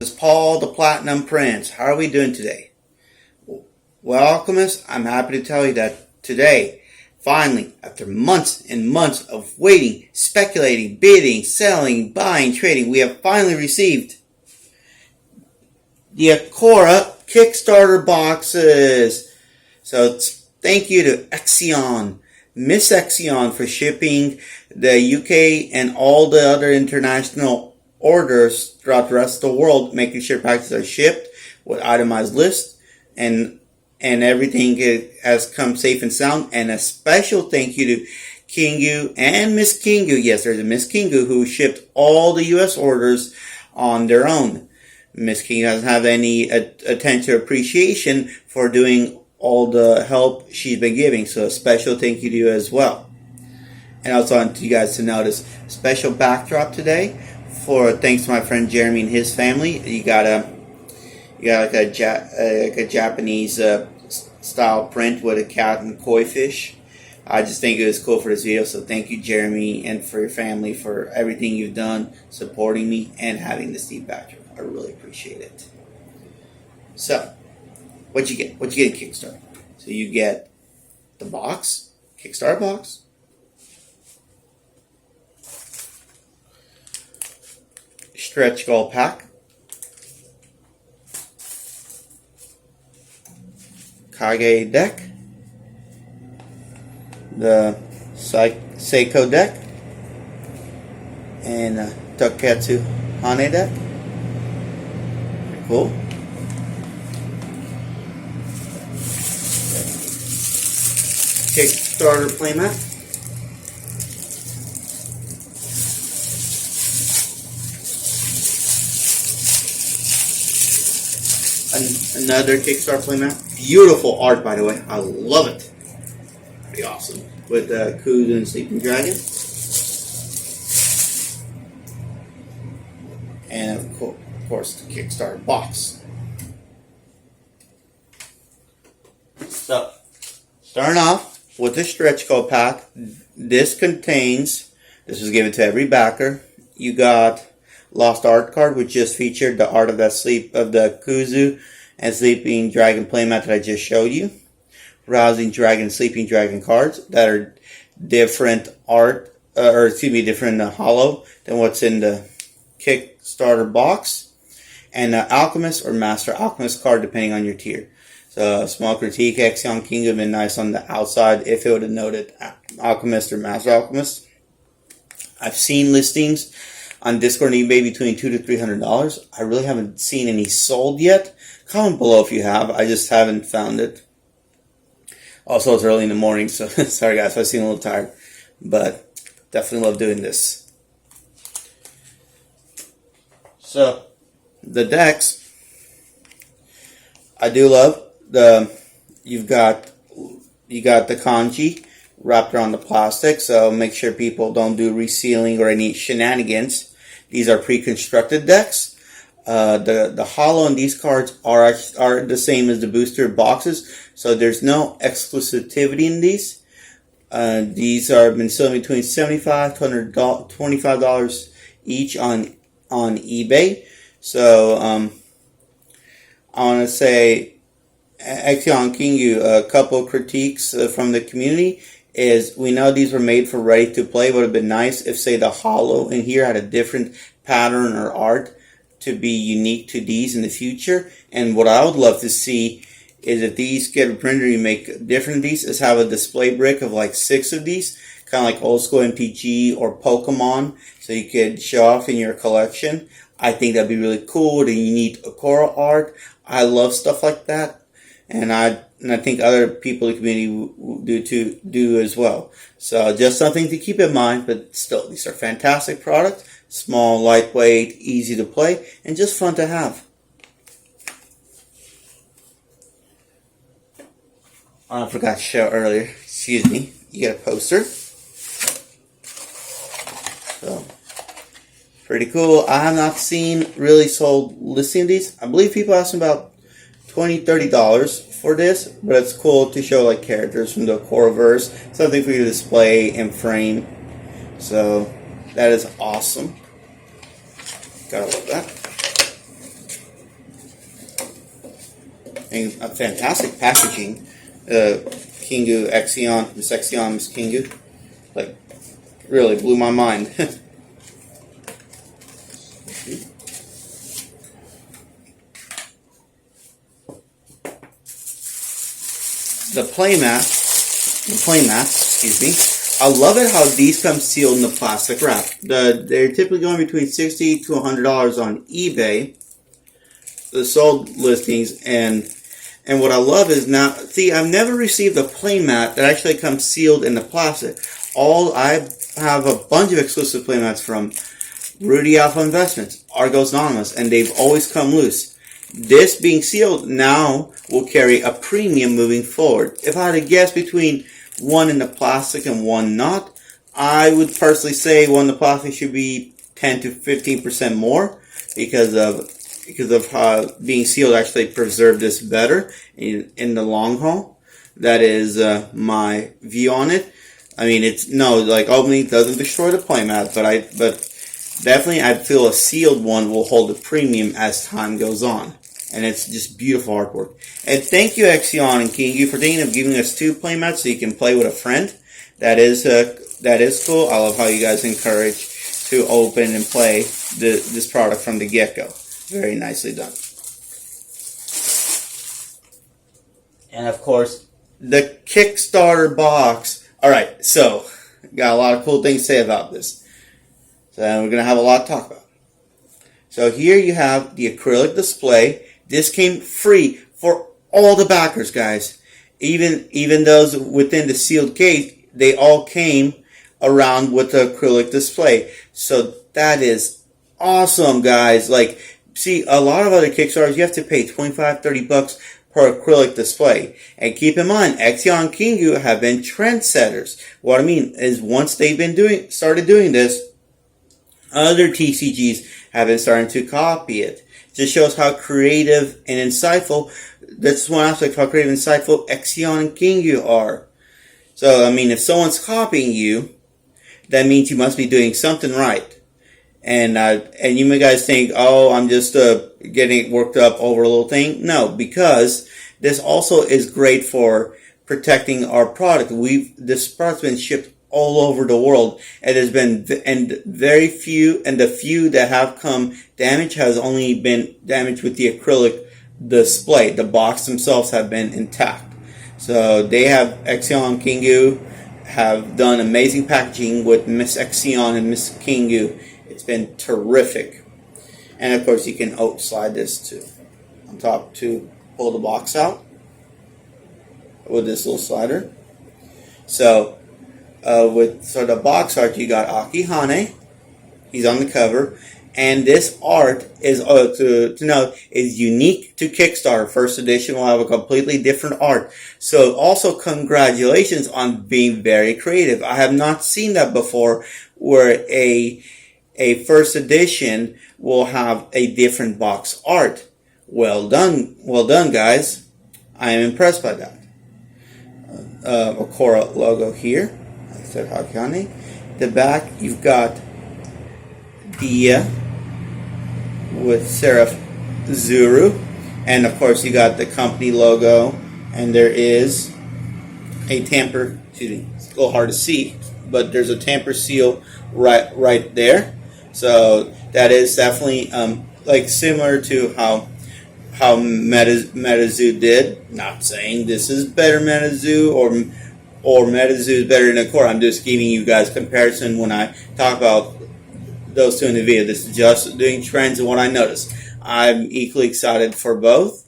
It's Paul the Platinum Prince. How are we doing today? Well, Alchemists, I'm happy to tell you that today, finally, after months and months of waiting, speculating, bidding, selling, buying, trading, we have finally received the Akora Kickstarter boxes. So thank you to Exion, Miss Exion, for shipping the UK and all the other international orders throughout the rest of the world, making sure packages are shipped with itemized lists and everything has come safe and sound. And a special thank you to Kingu and Miss Kingu. Yes, there's a Miss Kingu who shipped all the US orders on their own. Miss Kingu doesn't have any attention or appreciation for doing all the help she's been giving. So a special thank you to you as well. And I also want you guys to notice special backdrop today for thanks to my friend Jeremy and his family. You got like a Japanese style print with a cat and koi fish. I just think it was cool for this video. So thank you, Jeremy, and for your family for everything you've done, supporting me and having this deep backdrop. I really appreciate it. So, what you get? What you get in Kickstarter? So you get the box, Kickstarter box. Stretch goal pack. Kage deck. The Seiko deck. And Toketsu Hane deck. Pretty cool. Kickstarter playmat. Another Kickstarter playmat. Beautiful art, by the way. I love it. Pretty awesome. With Kuzu and Sleeping Dragon. And of course, the Kickstarter box. So, starting off with the stretch goal pack. This was given to every backer. You got Lost Art card, which just featured the art of the Kuzu and Sleeping Dragon playmat that I just showed you. Rousing Dragon and Sleeping Dragon cards that are different different hollow than what's in the Kickstarter box. And Alchemist or Master Alchemist card, depending on your tier. So, small critique, Exion King would have been nice on the outside if it would have noted Alchemist or Master Alchemist. I've seen listings on Discord and eBay between $200 to $300. I really haven't seen any sold yet. Comment below if you have. I just haven't found it. Also, it's early in the morning, so sorry guys if I seem a little tired. But definitely love doing this. So, the decks, I do love you got the kanji wrapped around the plastic, so make sure people don't do resealing or any shenanigans. These are pre-constructed decks. The hollow in these cards are the same as the booster boxes, so there's no exclusivity in these. These are been selling between $75 to $125 each on eBay. So I want to say, Exion Kingu, a couple of critiques from the community is we know these were made for ready to play. It would have been nice if, say, the hollow in here had a different pattern or art to be unique to these in the future. And what I would love to see is if these get a printer, you make different of these, is have a display brick of like 6 of these, kind of like old school MTG or Pokemon, so you could show off in your collection. I think that'd be really cool. The unique Akora art. I love stuff like that. And I think other people in the community do as well. So just something to keep in mind, but still, these are fantastic products. Small, lightweight, easy to play, and just fun to have. I forgot to show earlier. Excuse me. You get a poster. So, pretty cool. I have not seen really sold listing of these. I believe people asking about $20, $30 for this, but it's cool to show like characters from the Akoraverse, something for you to display and frame. So that is awesome. Gotta love that. And a fantastic packaging. Kingu Exion, Miss Exion, Miss Kingu. Like, really blew my mind. The playmats, excuse me. I love it how these come sealed in the plastic wrap. They're typically going between $60 to $100 on eBay, the sold listings, and what I love is now, see, I've never received a playmat that actually comes sealed in the plastic. I have a bunch of exclusive playmats from Rudy Alpha Investments, Argos Anonymous, and they've always come loose. This being sealed now will carry a premium moving forward. If I had to guess between one in the plastic and one not, I would personally say one in the plastic should be 10 to 15% more because of how being sealed actually preserved this better in the long haul. That is my view on it. I mean, opening doesn't destroy the playmat, but definitely I feel a sealed one will hold a premium as time goes on. And it's just beautiful artwork. And thank you, Exion and Kingu, for thinking of giving us 2 playmats so you can play with a friend. That is cool. I love how you guys encourage to open and play this product from the get-go. Very nicely done. And of course, the Kickstarter box. Alright, so, got a lot of cool things to say about this. So we're going to have a lot to talk about. So here you have the acrylic display. This came free for all the backers, guys. Even those within the sealed case, they all came around with the acrylic display. So that is awesome, guys. Like, see, a lot of other Kickstarters, you have to pay $25, $30 per acrylic display. And keep in mind, Exion and Kingu have been trendsetters. What I mean is once they've been started doing this, other TCGs have been starting to copy it. Just shows how creative and insightful, that's one aspect of how creative and insightful Exion and Kingu are. So, I mean, if someone's copying you, that means you must be doing something right. And you may guys think, oh, I'm just getting worked up over a little thing. No, because this also is great for protecting our product. This product's been shipped all over the world, and the few that have come damaged has only been damaged with the acrylic display. The box themselves have been intact. So they have Exion and Kingu have done amazing packaging with Miss Exion and Miss Kingu. It's been terrific. And of course you can slide this on top to pull the box out with this little slider. So the box art, you got Akihane. He's on the cover. And this art is, to note, is unique to Kickstarter. First edition will have a completely different art. So also congratulations on being very creative. I have not seen that before where a first edition will have a different box art. Well done, guys. I am impressed by that. Okora logo here. The back, you've got Dia with Seraph Zuru, and of course you got the company logo, and there is a tamper. Excuse me, it's a little hard to see, but there's a tamper seal right there. So that is definitely like similar to how MetaZoo did. Not saying this is better MetaZoo or MetaZoo is better than Okora. I'm just giving you guys comparison when I talk about those two in the video. This is just doing trends and what I noticed. I'm equally excited for both.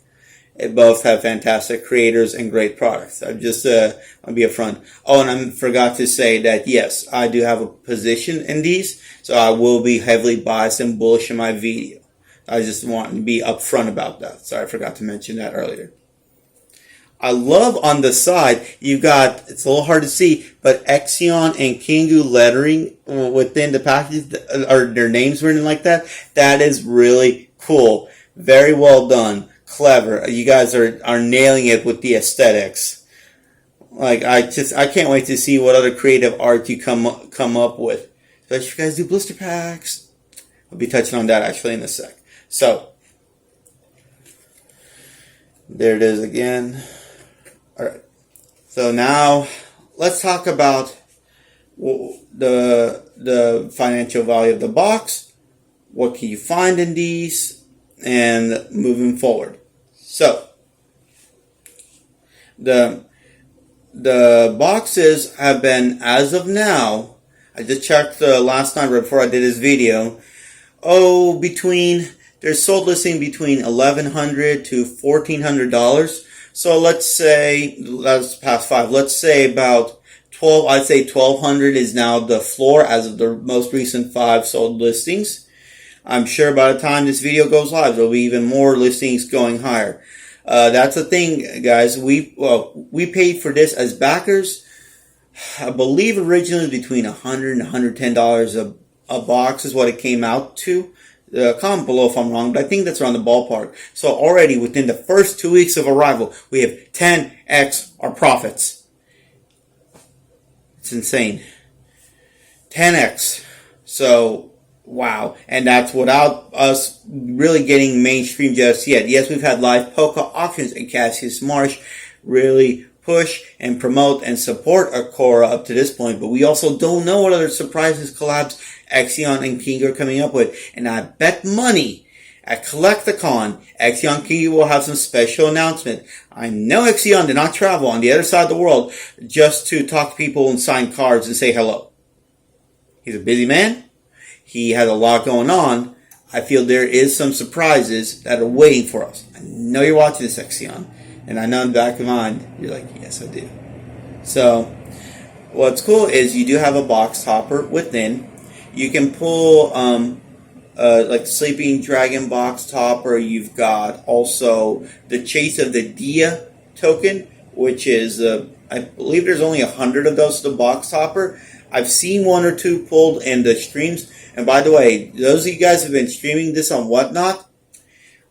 Both have fantastic creators and great products. I'll be upfront. Oh, and I forgot to say that yes, I do have a position in these, so I will be heavily biased and bullish in my video. I just want to be upfront about that. Sorry, I forgot to mention that earlier. I love on the side, you've got, it's a little hard to see, but Exion and Kingu lettering within the package, or their names written like that. That is really cool. Very well done. Clever. You guys are nailing it with the aesthetics. Like, I can't wait to see what other creative art you come up with. Especially if you guys do blister packs. I'll be touching on that actually in a sec. So, There it is again. All right. So now let's talk about the financial value of the box. What can you find in these, and moving forward. So the boxes have been, as of now, I just checked last night before I did this video. They're sold listing between $1,100 to $1,400. So let's say that's past 5. Let's say about 12. I'd say 1,200 is now the floor as of the most recent 5 sold listings. I'm sure by the time this video goes live, there'll be even more listings going higher. That's the thing, guys. We paid for this as backers. I believe originally between $100 and $110 a box is what it came out to. Comment below if I'm wrong, but I think that's around the ballpark. So already within the first 2 weeks of arrival, we have 10x our profits. It's insane. 10x. So, wow. And that's without us really getting mainstream just yet. Yes, we've had live poker auctions, and Cassius Marsh really push and promote and support Akora up to this point, but we also don't know what other surprises, collabs Exion and King are coming up with. And I bet money at Collecticon, Exion King will have some special announcement. I know Exion did not travel on the other side of the world just to talk to people and sign cards and say hello. He's a busy man. He has a lot going on. I feel there is some surprises that are waiting for us. I know you're watching this, Exion. And I know in the back of your mind, you're like, yes, I do. So, what's cool is you do have a box topper within. You can pull like Sleeping Dragon box topper. You've got also the Chase of the Dia token, which is, I believe there's only 100 of those to the box topper. I've seen 1 or 2 pulled in the streams. And by the way, those of you guys who have been streaming this on Whatnot,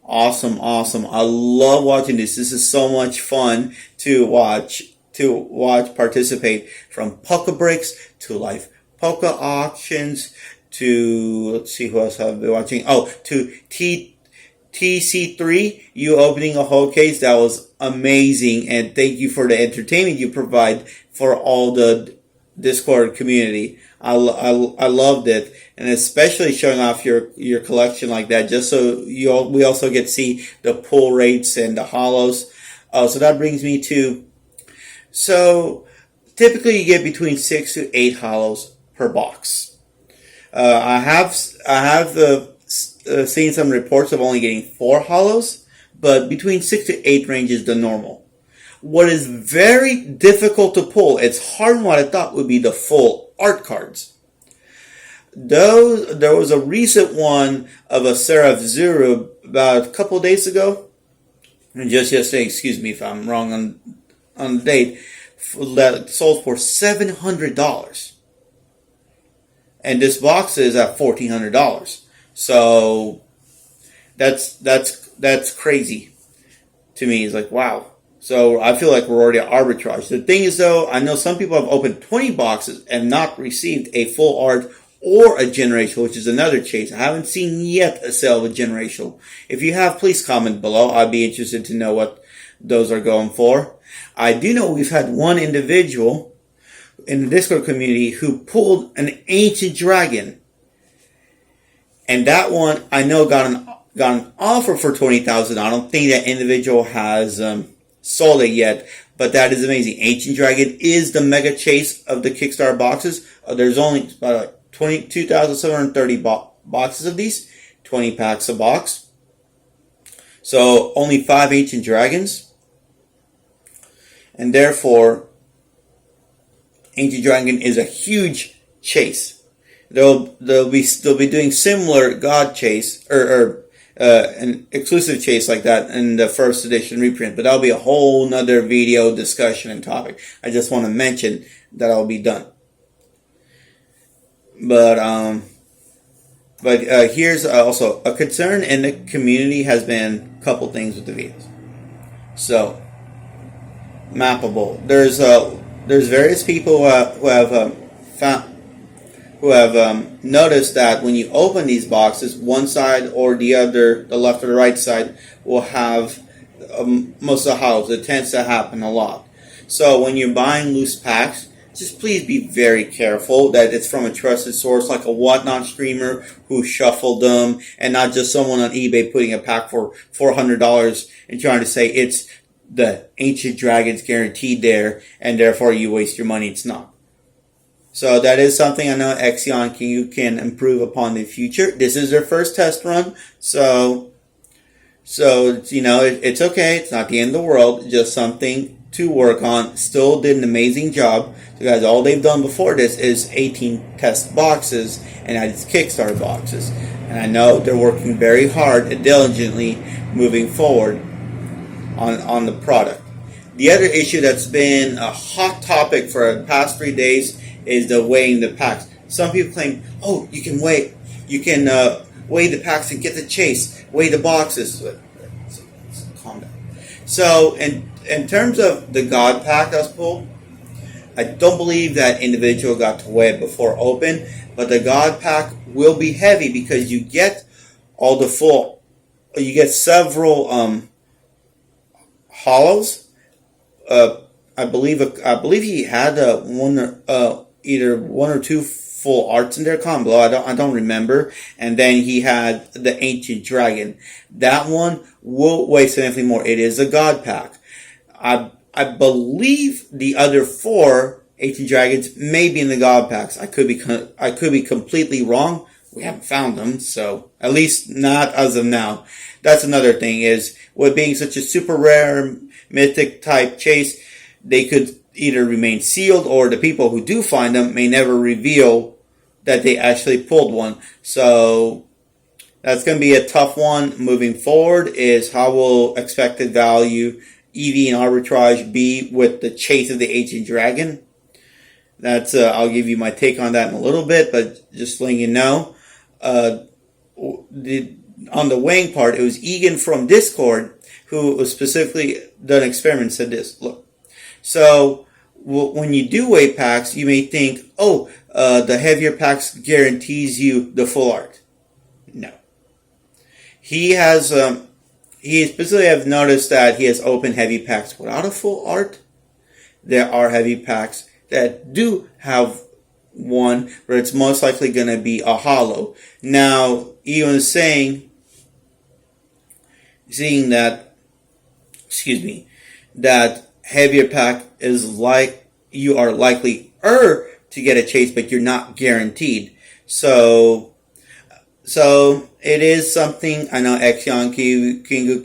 awesome. I love watching this. This is so much fun to watch, participate, from poker breaks to live poker auctions to, let's see who else I've been watching. Oh, to TC3, you opening a whole case. That was amazing. And thank you for the entertainment you provide for all the Discord community. I loved it, and especially showing off your collection like that, just so we also get to see the pull rates and the hollows. So that brings me to, so typically you get between 6 to 8 hollows per box. I have seen some reports of only getting 4 hollows, but between 6 to 8 range is the normal. What is very difficult to pull, it's harder than what I thought, would be the full art cards. There was a recent one of a Seraph Zero about a couple of days ago, and just yesterday, excuse me if I'm wrong on the date, that sold for $700. And this box is at $1,400. So that's crazy to me. It's like, wow. So I feel like we're already at arbitrage. The thing is, though, I know some people have opened 20 boxes and not received a full art or a generational, which is another chase. I haven't seen yet a sale of a generational. If you have, please comment below. I'd be interested to know what those are going for. I do know we've had one individual in the Discord community who pulled an Ancient Dragon. And that one, I know, got an offer for $20,000. I don't think that individual has sold it yet, but that is amazing. Ancient Dragon is the mega chase of the Kickstarter boxes. There's only about 22,730 boxes of these, 20 packs a box. So only 5 Ancient Dragons, and therefore Ancient Dragon is a huge chase. They'll be doing similar God chase or an exclusive chase like that in the first edition reprint, but that'll be a whole nother video discussion and topic. I just want to mention that I'll be done. But here's also a concern in the community has been a couple things with the videos. So mappable. There's various people who have noticed that when you open these boxes, one side or the other, the left or the right side, will have most of the houses. It tends to happen a lot. So when you're buying loose packs, just please be very careful that it's from a trusted source like a whatnot streamer who shuffled them, and not just someone on eBay putting a pack for $400 and trying to say it's the Ancient Dragons guaranteed there, and therefore you waste your money. It's not. So that is something I know Exion Kingu can improve upon in the future. This is their first test run, so it's okay. It's not the end of the world. Just something to work on. Still did an amazing job. So guys, all they've done before this is 18 test boxes and it's Kickstarter boxes. And I know they're working very hard and diligently moving forward on the product. The other issue that's been a hot topic for the past 3 days is the weighing the packs. Some people claim, oh, you can weigh the packs and get the chase, weigh the boxes. Calm down. So, in terms of the God pack that was pulled, I don't believe that individual got to weigh it before open, but the God pack will be heavy because you get you get several hollows. I believe he had either one or two full arts in there. Comment below. I don't remember. And then he had the Ancient Dragon. That one will weigh significantly more. It is a God pack. I believe the other 4 Ancient Dragons may be in the God packs. I could be completely wrong. We haven't found them, so at least not as of now. That's another thing is with being such a super rare mythic type chase, they could either remain sealed or the people who do find them may never reveal that they actually pulled one. So that's going to be a tough one moving forward. Is how will expected value, EV, and arbitrage be with the chase of the Ancient Dragon? That's I'll give you my take on that in a little bit, but just letting you know. On the weighing part, it was Egan from Discord who was specifically done an experiment, said this. Look, so when you do weigh packs, you may think, oh, the heavier packs guarantees you the full art. No. He specifically have noticed that he has opened heavy packs without a full art. There are heavy packs that do have one, but it's most likely going to be a hollow. Now, even seeing that, that heavier pack is like you are likely to get a chase, but you're not guaranteed. So it is something I know Exion Kingu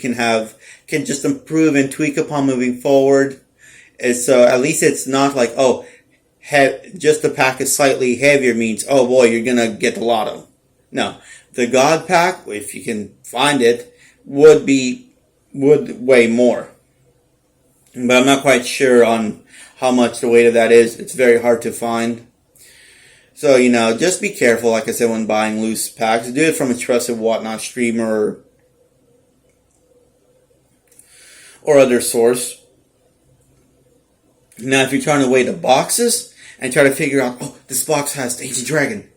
can just improve and tweak upon moving forward. And so at least it's not like, oh, just the pack is slightly heavier means, oh boy, you're gonna get the lotto. No, the God pack, if you can find it, would weigh more. But I'm not quite sure on how much the weight of that is. It's very hard to find. So, just be careful, like I said, when buying loose packs. Do it from a trusted whatnot streamer or other source. Now, if you're trying to weigh the boxes and try to figure out, oh, this box has the Ancient Dragon.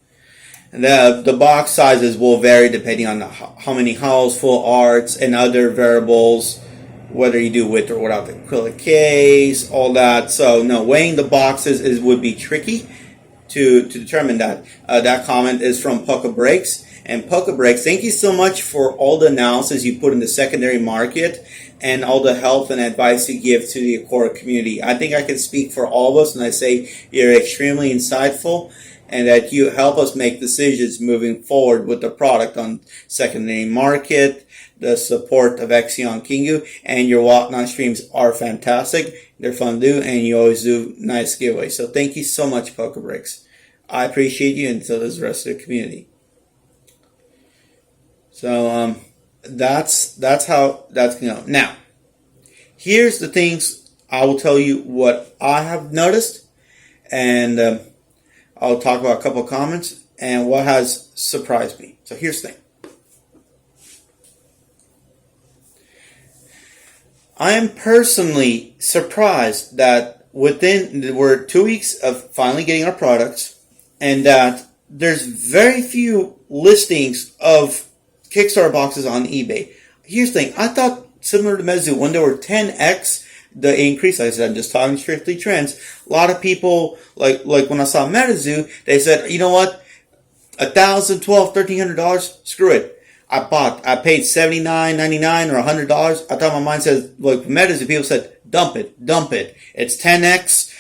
And the box sizes will vary depending on how many hulls, full arts, and other variables, whether you do with or without the acrylic case, all that. So, no, weighing the boxes would be tricky to determine that. That comment is from Pucka Breaks. And Pucka Breaks, thank you so much for all the analysis you put in the secondary market and all the help and advice you give to the Akora community. I think I can speak for all of us when I say you're extremely insightful and that you help us make decisions moving forward with the product on secondary market, the support of Exion Kingu, and your whatnot streams are fantastic. They're fun to do, and you always do nice giveaways. So thank you so much, Pucka Breaks. I appreciate you, and so does the rest of the community. So that's how that's going to go. Now, here's the things I will tell you what I have noticed, and I'll talk about a couple of comments and what has surprised me. So here's the thing. I am personally surprised that we're 2 weeks of finally getting our products, and that there's very few listings of Kickstarter boxes on eBay. Here's the thing. I thought similar to Metazu, when there were 10x the increase, like I said, I'm just talking strictly trends. A lot of people, like when I saw Metazu, they said, you know what, $1,000, $1,200, $1,300, screw it. I paid $79.99 or $100. I thought my mind said, like Metazu, people said, dump it. It's 10x,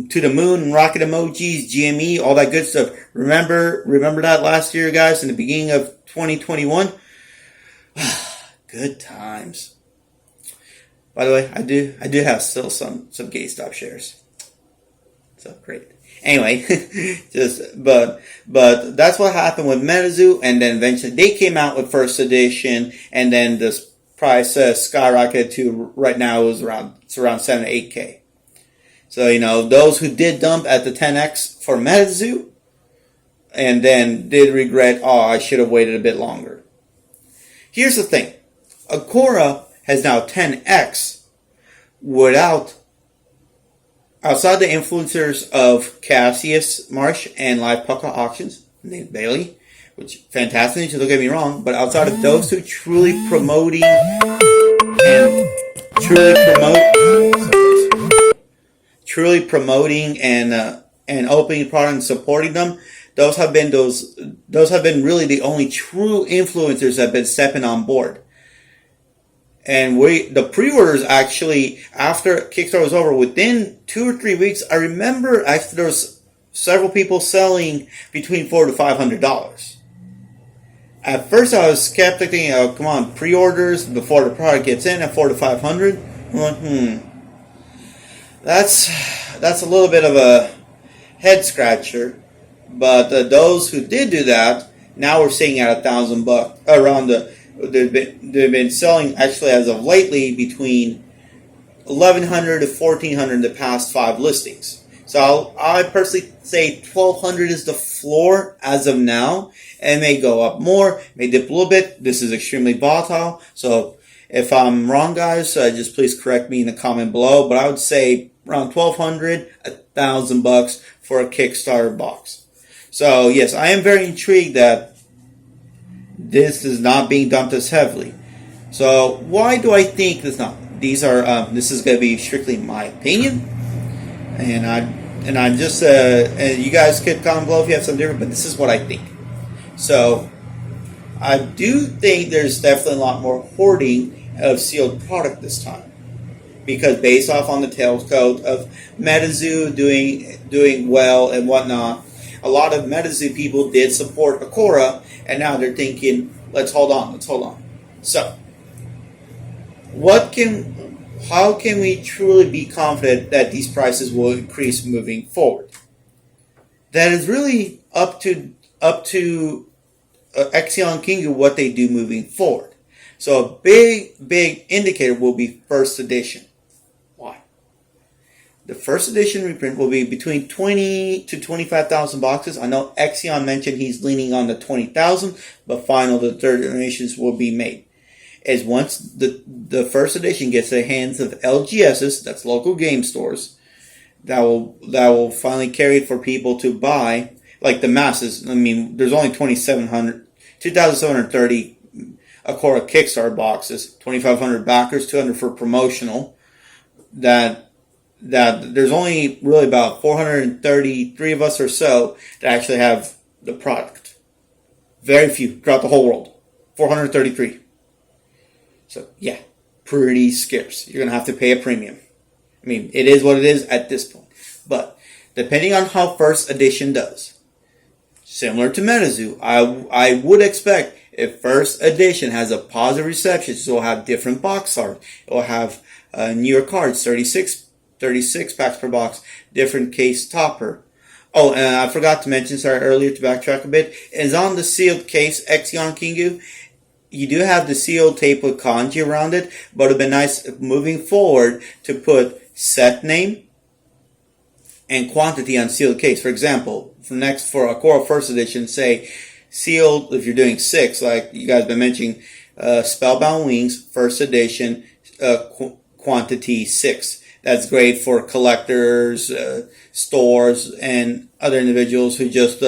to the moon, rocket emojis, GME, all that good stuff. Remember that last year, guys, in the beginning of 2021? Good times. By the way, I do have still some GameStop shares. So great. Anyway, but that's what happened with Metazu, and then eventually they came out with first edition, and then this price skyrocketed to right now is around 7 to 8K. So those who did dump at the 10x for Metazu, and then did regret, I should have waited a bit longer. Here's the thing, Akora has now 10x outside the influencers of Cassius Marsh and Live Puckle Auctions, named Bailey, which fantastic, don't get me wrong, but outside of those two truly promoting and opening product and supporting them, those have been really the only true influencers that have been stepping on board. And the pre-orders actually, after Kickstarter was over, within 2 or 3 weeks, I remember actually there was several people selling between $400 to $500. At first I was skeptic, thinking, come on, pre-orders before the product gets in at $400 to $500? I'm like, that's a little bit of a head scratcher. But those who did do that, now we're seeing at $1,000 around they've been selling actually as of lately between $1,100 to $1,400 in the past 5 listings. So I personally say $1,200 is the floor as of now. It may go up more, may dip a little bit. This is extremely volatile. So if I'm wrong, guys, just please correct me in the comment below. But I would say around $1,200, $1,000 for a Kickstarter box. So yes, I am very intrigued that this is not being dumped as heavily. So why do I think this not? This is going to be strictly my opinion, and I'm just and you guys could comment below if you have something different, but this is what I think. So I do think there's definitely a lot more hoarding of sealed product this time, because based off on the tailcoat of Metazu doing well and whatnot, a lot of Metazu people did support Akora, and now they're thinking, let's hold on. So, how can we truly be confident that these prices will increase moving forward? That is really up to Exion Kingu what they do moving forward. So a big indicator will be first edition. Why? The first edition reprint will be between 20 to 25,000 boxes. I know Exion mentioned he's leaning on the 20,000, but the third iterations will be made. Is once the first edition gets in the hands of LGSs, that's local game stores, that will finally carry it for people to buy, like the masses. I mean, there's only 2,730 Akora Kickstarter boxes, 2,500 backers, 200 for promotional. That there's only really about 433 of us or so that actually have the product. Very few throughout the whole world. 433. So, yeah, pretty scarce. You're going to have to pay a premium. I mean, it is what it is at this point. But, depending on how first edition does, similar to Metazu, I would expect if first edition has a positive reception, so it'll have different box art. It'll have newer cards, 36 packs per box, different case topper. Oh, and I forgot to mention, earlier to backtrack a bit, is on the sealed case, Exion Kingu, you do have the sealed tape with kanji around it, but it would be nice moving forward to put set name and quantity on sealed case. For example, for Akora First Edition, say sealed, if you're doing 6, like you guys have been mentioning, Spellbound Wings, First Edition, quantity 6. That's great for collectors, stores, and other individuals who just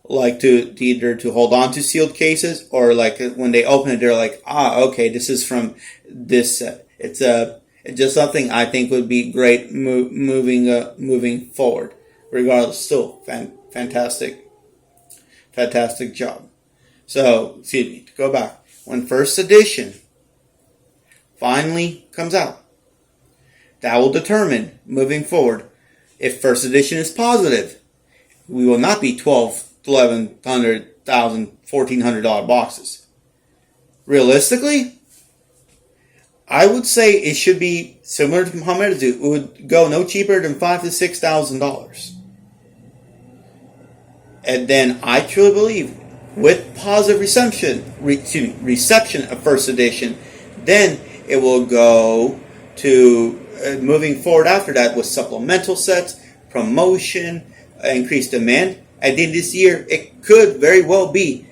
like to either to hold on to sealed cases, or like when they open it, they're like, okay, this is from this set. It's just something I think would be great moving forward. Regardless, still fantastic job. So, excuse me, to go back, when first edition finally comes out, that will determine moving forward if first edition is positive. We will not be $1,200, $1,100, $1,000, $1,400 boxes. Realistically, I would say it should be similar to Muhammad. It would go no cheaper than $5,000 to $6,000. And then I truly believe with positive reception of first edition, then it will go to moving forward after that with supplemental sets, promotion, increased demand. At the end of this year, it could very well be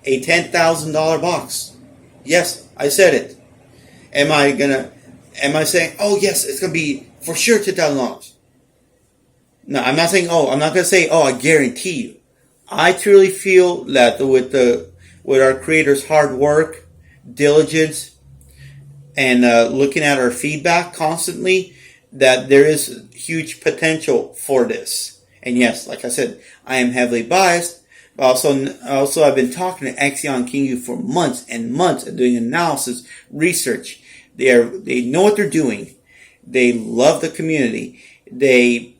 a $10,000 box. Yes, I said it. Am I saying, oh yes, it's going to be for sure $10,000? No, I'm not saying, I'm not going to say, I guarantee you. I truly feel that with our creators' hard work, diligence, and looking at our feedback constantly, that there is huge potential for this. And yes, like I said, I am heavily biased. But also I've been talking to Axion Kingu for months and months and doing analysis, research. They know what they're doing. They love the community. They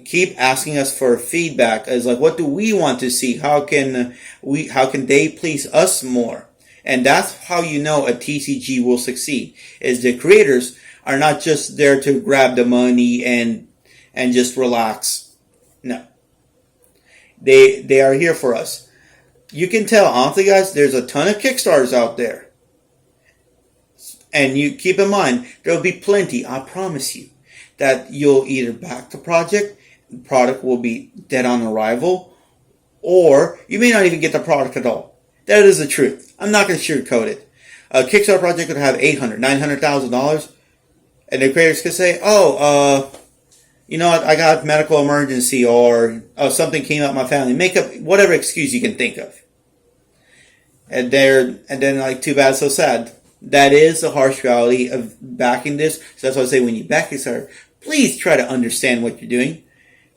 keep asking us for feedback as like, what do we want to see? How can they please us more? And that's how you know a TCG will succeed, is the creators are not just there to grab the money and just relax. No. They are here for us. You can tell, honestly guys, there's a ton of Kickstarters out there. And you keep in mind, there'll be plenty, I promise you, that you'll either back the product will be dead on arrival, or you may not even get the product at all. That is the truth. I'm not going to sugarcoat it. A Kickstarter project could have $800,000, $900,000, and the creators could say, you know what, I got medical emergency, or something came up my family. Make up whatever excuse you can think of. And then like, too bad, so sad. That is the harsh reality of backing this. So that's why I say, when you back Kickstarter, please try to understand what you're doing.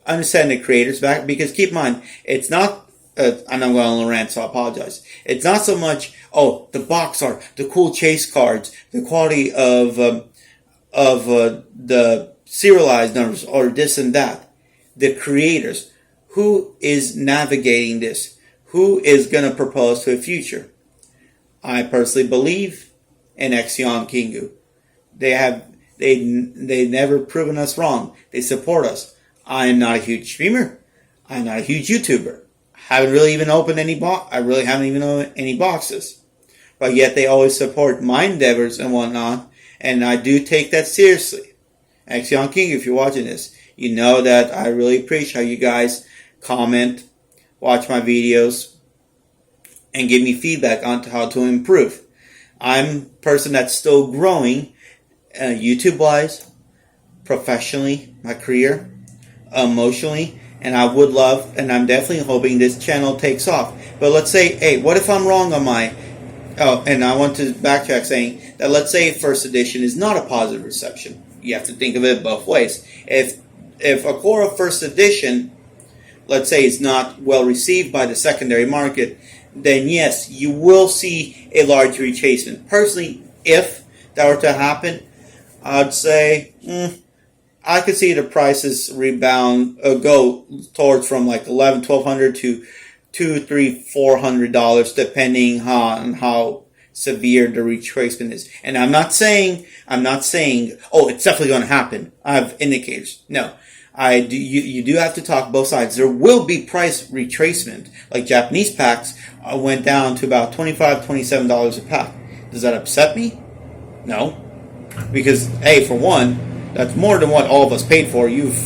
Understand the creators back, because keep in mind, it's not, I'm not going on a rant, so I apologize. It's not so much, the box art, the cool chase cards, the quality of the serialized numbers, or this and that. The creators, who is navigating this, who is going to propose to a future. I personally believe in Axion Kingu. They've never proven us wrong. They support us. I am not a huge streamer. I'm not a huge YouTuber. Haven't really even opened any I really haven't even opened any boxes. But yet they always support my endeavors and whatnot. And I do take that seriously. Axion Kingu, if you're watching this, you know that I really appreciate how you guys comment, watch my videos, and give me feedback on how to improve. I'm a person that's still growing, YouTube-wise, professionally, my career, emotionally, and I would love, and I'm definitely hoping this channel takes off. But let's say, hey, what if I'm wrong on my, and I want to backtrack saying that let's say first edition is not a positive reception. You have to think of it both ways. If Akora first edition, let's say, is not well received by the secondary market, then yes, you will see a large retracement. Personally, if that were to happen, I'd say I could see the prices rebound, go towards from like $1,100, $1,200 to $200, $300, $400, depending on how severe the retracement is. And I'm not saying, it's definitely going to happen. I have indicators. No. You do have to talk both sides. There will be price retracement. Like Japanese packs went down to about $25, $27 a pack. Does that upset me? No. Because, hey, for one, that's more than what all of us paid for. You've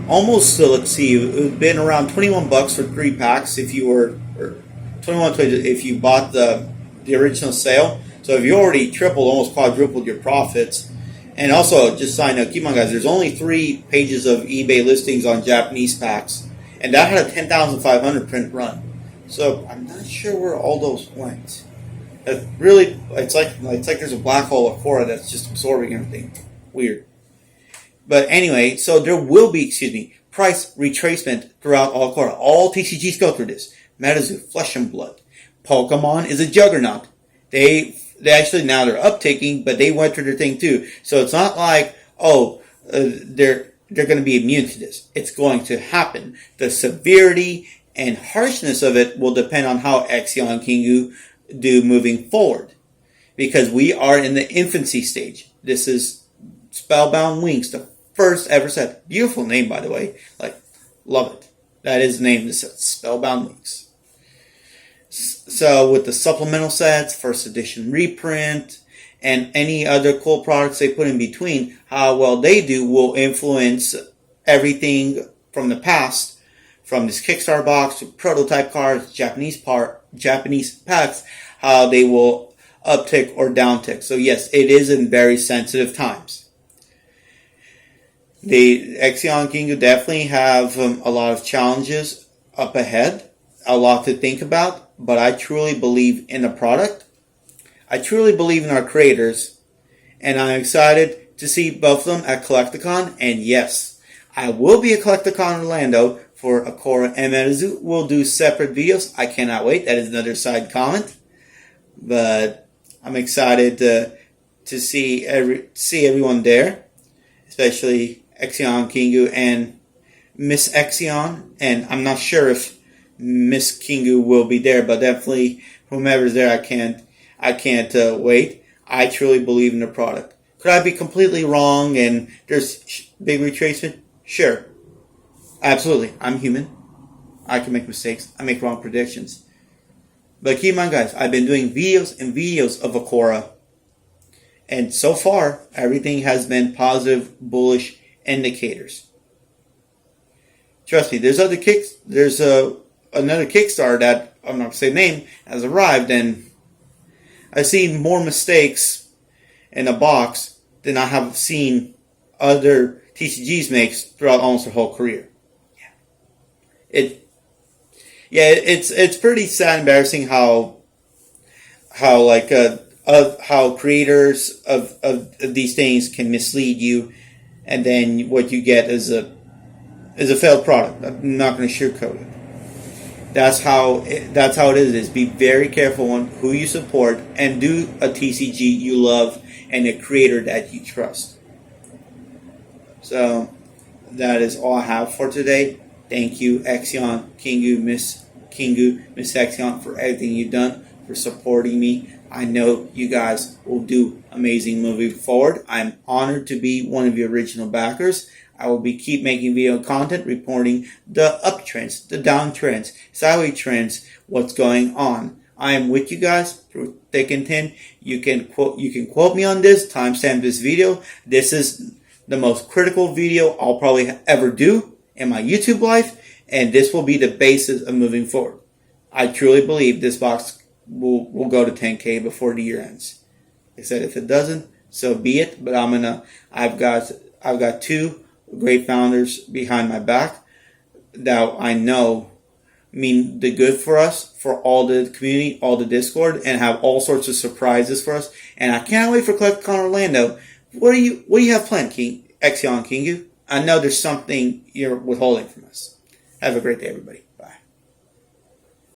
almost, let's see, it's been around $21 for 3 packs if you were, or 21 if you bought the original sale. So if you already tripled, almost quadrupled your profits. And also, just sign up, keep on guys, there's only 3 pages of eBay listings on Japanese packs. And that had a 10,500 print run. So I'm not sure where all those went. It really, it's like there's a black hole of Korra that's just absorbing everything. Weird. But anyway, so there will be, price retracement throughout all Korra. All TCGs go through this. Metazoo, Flesh and Blood. Pokemon is a juggernaut. They actually, now they're uptaking, but they went through their thing too. So it's not like, they're going to be immune to this. It's going to happen. The severity and harshness of it will depend on how Exion and Kingu do moving forward. Because we are in the infancy stage. This is Spellbound Wings, the first ever set. Beautiful name, by the way. Love it. That is the name of the set, Spellbound Wings. So with the supplemental sets, first edition reprint, and any other cool products they put in between, how well they do will influence everything from the past, from this Kickstarter box to prototype cards, Japanese packs, how they will uptick or downtick. So yes, it is in very sensitive times. The Exion and Kingu definitely have a lot of challenges up ahead, a lot to think about, but I truly believe in the product. I truly believe in our creators, and I'm excited to see both of them at Collecticon. And yes, I will be at Collecticon Orlando for Akora and Metazoo. We'll do separate videos. I cannot wait. That is another side comment, but I'm excited to see everyone there, especially Exion, Kingu, and Miss Exion. And I'm not sure if Miss Kingu will be there, but definitely whomever's there, I can't wait. I truly believe in the product. Could I be completely wrong and there's big retracement? Sure. Absolutely. I'm human. I can make mistakes. I make wrong predictions. But keep in mind, guys, I've been doing videos and videos of Akora. And so far, everything has been positive, bullish indicators. Trust me, there's another Kickstarter that, I'm not going to say name, has arrived, and I've seen more mistakes in a box than I have seen other TCGs make throughout almost their whole career. It's pretty sad and embarrassing how creators of these things can mislead you, and then what you get is a failed product. I'm not going to sugarcoat it. That's how it is. Be very careful on who you support, and do a TCG you love and a creator that you trust. So that is all I have for today. Thank you, Exion, Kingu, Miss Exion, for everything you've done, for supporting me. I know you guys will do amazing moving forward. I'm honored to be one of your original backers. I will keep making video content, reporting the uptrends, the downtrends, sideways trends, what's going on. I am with you guys through thick and thin. You can quote me on this, timestamp this video. This is the most critical video I'll probably ever do in my YouTube life, and this will be the basis of moving forward. I truly believe this box will go to 10K before the year ends. Like I said, if it doesn't, so be it. But I've got two great founders behind my back that I know mean the good for us, for all the community, all the Discord, and have all sorts of surprises for us. And I can't wait for Collecticon Orlando. What do you have planned, Exion, Kingu? I know there's something you're withholding from us. Have a great day, everybody.